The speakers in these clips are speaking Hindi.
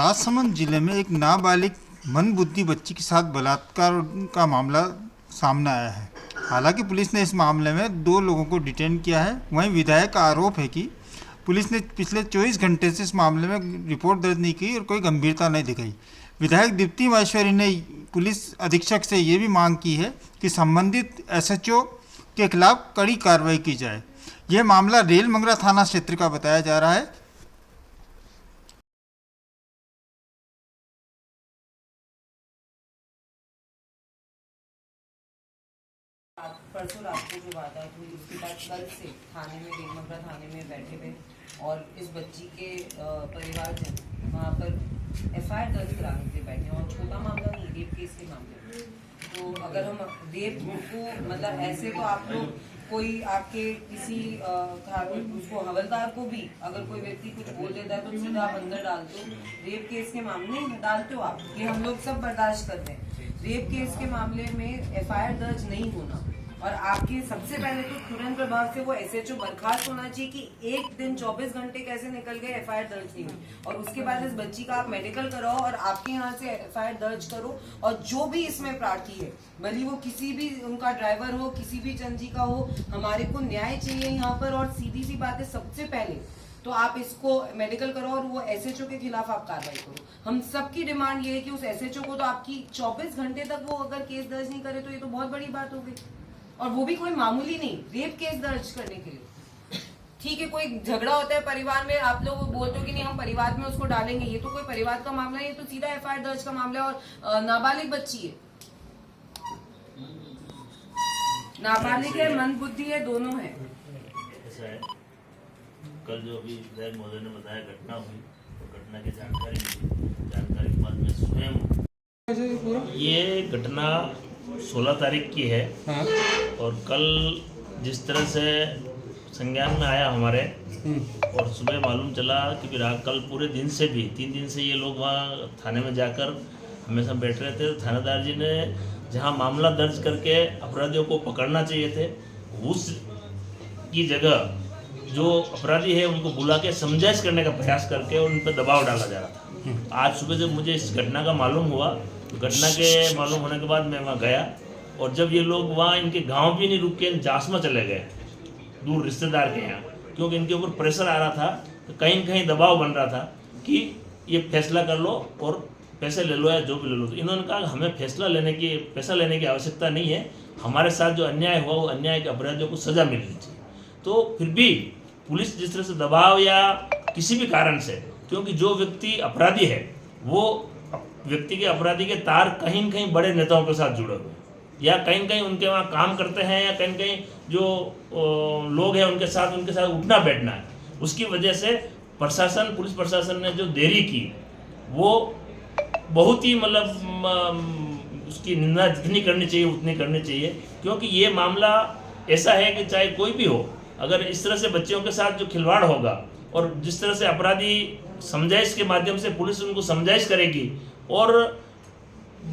राजसमंद जिले में एक नाबालिग मंदबुद्धि बच्ची के साथ बलात्कार का मामला सामने आया है। हालांकि पुलिस ने इस मामले में 2 लोगों को डिटेन किया है। वहीं विधायक का आरोप है कि पुलिस ने पिछले 24 घंटे से इस मामले में रिपोर्ट दर्ज नहीं की और कोई गंभीरता नहीं दिखाई। विधायक दीप्ति माहेश्वरी ने पुलिस अधीक्षक से ये भी मांग की है कि संबंधित एसएचओ के खिलाफ कड़ी कार्रवाई की जाए। यह मामला रेल मंगरा थाना क्षेत्र का बताया जा रहा है। परसों रात को जो वारदात हुई उसके बाद कल से थाने में रेल मंगरा थाने में बैठे हुए और इस बच्ची के परिवारजन वहाँ पर एफआईआर दर्ज कराने के लिए बैठे और छोटा मामला नहीं, रेप केस के मामले में। तो अगर हम रेप को मतलब ऐसे तो आप लोग कोई आपके किसी उसको हवलदार को भी अगर कोई व्यक्ति कुछ बोल देता है तो सीधा आप अंदर डालते हो। रेप केस के मामले में डालते हो आप, ये हम लोग सब बर्दाश्त करते हैं। रेप केस के मामले में एफआईआर दर्ज नहीं होना और आपके सबसे पहले तो तुरंत प्रभाव से वो एसएचओ बर्खास्त होना चाहिए कि एक दिन 24 घंटे कैसे निकल गए एफआईआर दर्ज नहीं हुई, और उसके बाद इस बच्ची का आप मेडिकल कराओ और आपके यहाँ से एफआईआर दर्ज करो। और जो भी इसमें प्रार्थी है, भले वो किसी भी उनका ड्राइवर हो, किसी भी चंजी का हो, हमारे को न्याय चाहिए यहाँ पर। और सीधी सी बात है, सबसे पहले तो आप इसको मेडिकल करो और वो एसएचओ के खिलाफ आप कार्रवाई करो। हम सबकी डिमांड ये है कि उस एसएचओ को तो आपकी 24 घंटे तक वो अगर केस दर्ज नहीं करे तो ये तो बहुत बड़ी बात हो गई, और वो भी कोई मामूली नहीं, रेप केस दर्ज करने के लिए। ठीक है, कोई झगड़ा होता है परिवार में, आप लोग बोलते हो कि नहीं हम परिवार में उसको डालेंगे, ये तो कोई परिवार का मामला है, ये तो सीधा एफआईआर दर्ज का मामला है। और नाबालिग बच्ची है, नाबालिग है, मंदबुद्धि है, दोनों है। ऐसा है, कल जो अभी विधायक महोदय ने बताया घटना हुई, तो घटना की जानकारी मिली। जानकारी के बाद मैं स्वयं, ये घटना 16 तारीख की है। हाँ। और कल जिस तरह से संज्ञान में आया हमारे, और सुबह मालूम चला कि फिर कल पूरे दिन से भी 3 दिन से ये लोग वहाँ थाने में जाकर हमेशा बैठ रहे थे। थानेदार जी ने जहाँ मामला दर्ज करके अपराधियों को पकड़ना चाहिए थे, उस की जगह जो अपराधी है उनको बुला के समझाइश करने का प्रयास करके उन पर दबाव डाला जा रहा था। आज सुबह जब मुझे इस घटना का मालूम हुआ, तो घटना के मालूम होने के बाद मैं वहाँ गया, और जब ये लोग वहाँ इनके गांव भी नहीं रुक के जांच में चले गए, दूर रिश्तेदार के यहाँ, क्योंकि इनके ऊपर प्रेशर आ रहा था, तो कहीं न कहीं दबाव बन रहा था कि ये फैसला कर लो और पैसे ले लो या जो भी ले लो। तो इन्होंने कहा हमें पैसा लेने की आवश्यकता नहीं है, हमारे साथ जो अन्याय हुआ वो अन्याय के अपराधियों को सज़ा मिलनी चाहिए। तो फिर भी पुलिस जिस तरह से दबाव या किसी भी कारण से, क्योंकि जो व्यक्ति अपराधी है वो व्यक्ति के अपराधी के तार कहीं न कहीं बड़े नेताओं के साथ जुड़े हुए हैं, या कहीं न कहीं उनके वहाँ काम करते हैं, या कहीं न कहीं जो लोग हैं उनके साथ उठना बैठना है। उसकी वजह से पुलिस प्रशासन ने जो देरी की वो बहुत ही मतलब उसकी निंदा जितनी करनी चाहिए उतनी करनी चाहिए। क्योंकि ये मामला ऐसा है कि चाहे कोई भी हो, अगर इस तरह से बच्चियों के साथ जो खिलवाड़ होगा और जिस तरह से अपराधी समझाइश के माध्यम से पुलिस उनको समझाइश करेगी और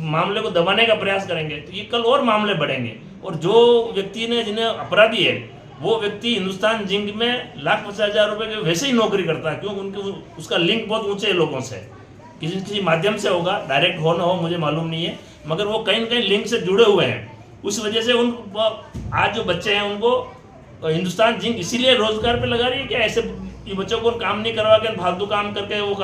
मामले को दबाने का प्रयास करेंगे, तो ये कल और मामले बढ़ेंगे। और जो व्यक्ति ने जिन्हें अपराधी है वो व्यक्ति हिंदुस्तान जिंक में 1,50,000 रुपये के वैसे ही नौकरी करता है, क्योंकि उनके उसका लिंक बहुत ऊंचे लोगों से किसी माध्यम से होगा, डायरेक्ट हो ना हो मुझे मालूम नहीं है, मगर वो कहीं न कहीं लिंक से जुड़े हुए हैं। उस वजह से आज जो बच्चे हैं उनको हिंदुस्तान जिंक इसीलिए रोजगार पे लगा रही है कि ऐसे ये बच्चों को काम नहीं करवा के फालतू काम करके वो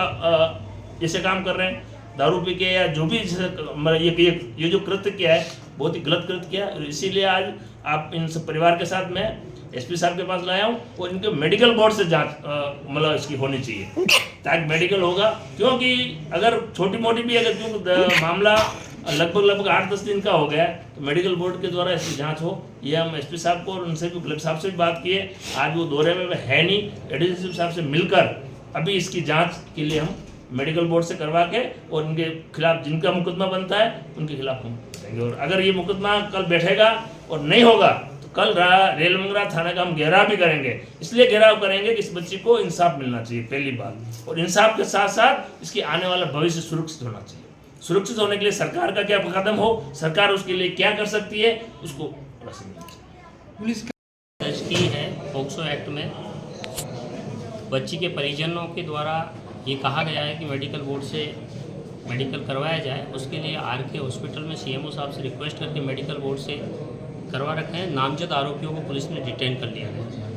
जैसे काम कर रहे हैं, दारू पी के या जो भी ये जो कृत्य किया है बहुत ही गलत कृत्य किया है। इसीलिए आज आप इन सब परिवार के साथ मैं एसपी साहब के पास लाया हूँ, और इनके मेडिकल बोर्ड से जांच मतलब इसकी होनी चाहिए, ताकि मेडिकल होगा। क्योंकि अगर छोटी मोटी भी अगर मामला लगभग 8-10 दिन का हो गया तो मेडिकल बोर्ड के द्वारा इसकी जांच हो। ये हम एसपी साहब को और उनसे भी कलेक्टर साहब से भी बात किए, आज वो दौरे में है नहीं, एडीजीपी साहब से मिलकर अभी इसकी जांच के लिए हम मेडिकल बोर्ड से करवा के और उनके खिलाफ जिनका मुकदमा बनता है उनके खिलाफ हम करेंगे। और अगर ये मुकदमा कल बैठेगा और नहीं होगा तो कल रेल मंगरा थाना का हम घेराव भी करेंगे। इसलिए घेराव करेंगे कि इस बच्ची को इंसाफ मिलना चाहिए पहली बात, और इंसाफ के साथ साथ इसकी आने वाला भविष्य सुरक्षित होना चाहिए। सुरक्षित होने के लिए सरकार का क्या कदम हो, सरकार उसके लिए क्या कर सकती है, उसको पुलिस दर्ज की है पोक्सो एक्ट में। बच्ची के परिजनों के द्वारा ये कहा गया है कि मेडिकल बोर्ड से मेडिकल करवाया जाए। उसके लिए आरके हॉस्पिटल में सीएमओ साहब से रिक्वेस्ट करके मेडिकल बोर्ड से करवा रखे हैं। नामजद आरोपियों को पुलिस ने डिटेन कर लिया है।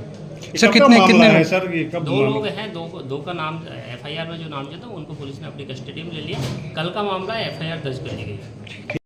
सर कितने है सर, ये कब दो लोग हैं, दो का नाम एफआईआर में जो नामजद है उनको पुलिस ने अपनी कस्टडी में ले लिया। कल का मामला एफआईआर दर्ज कर ली गई।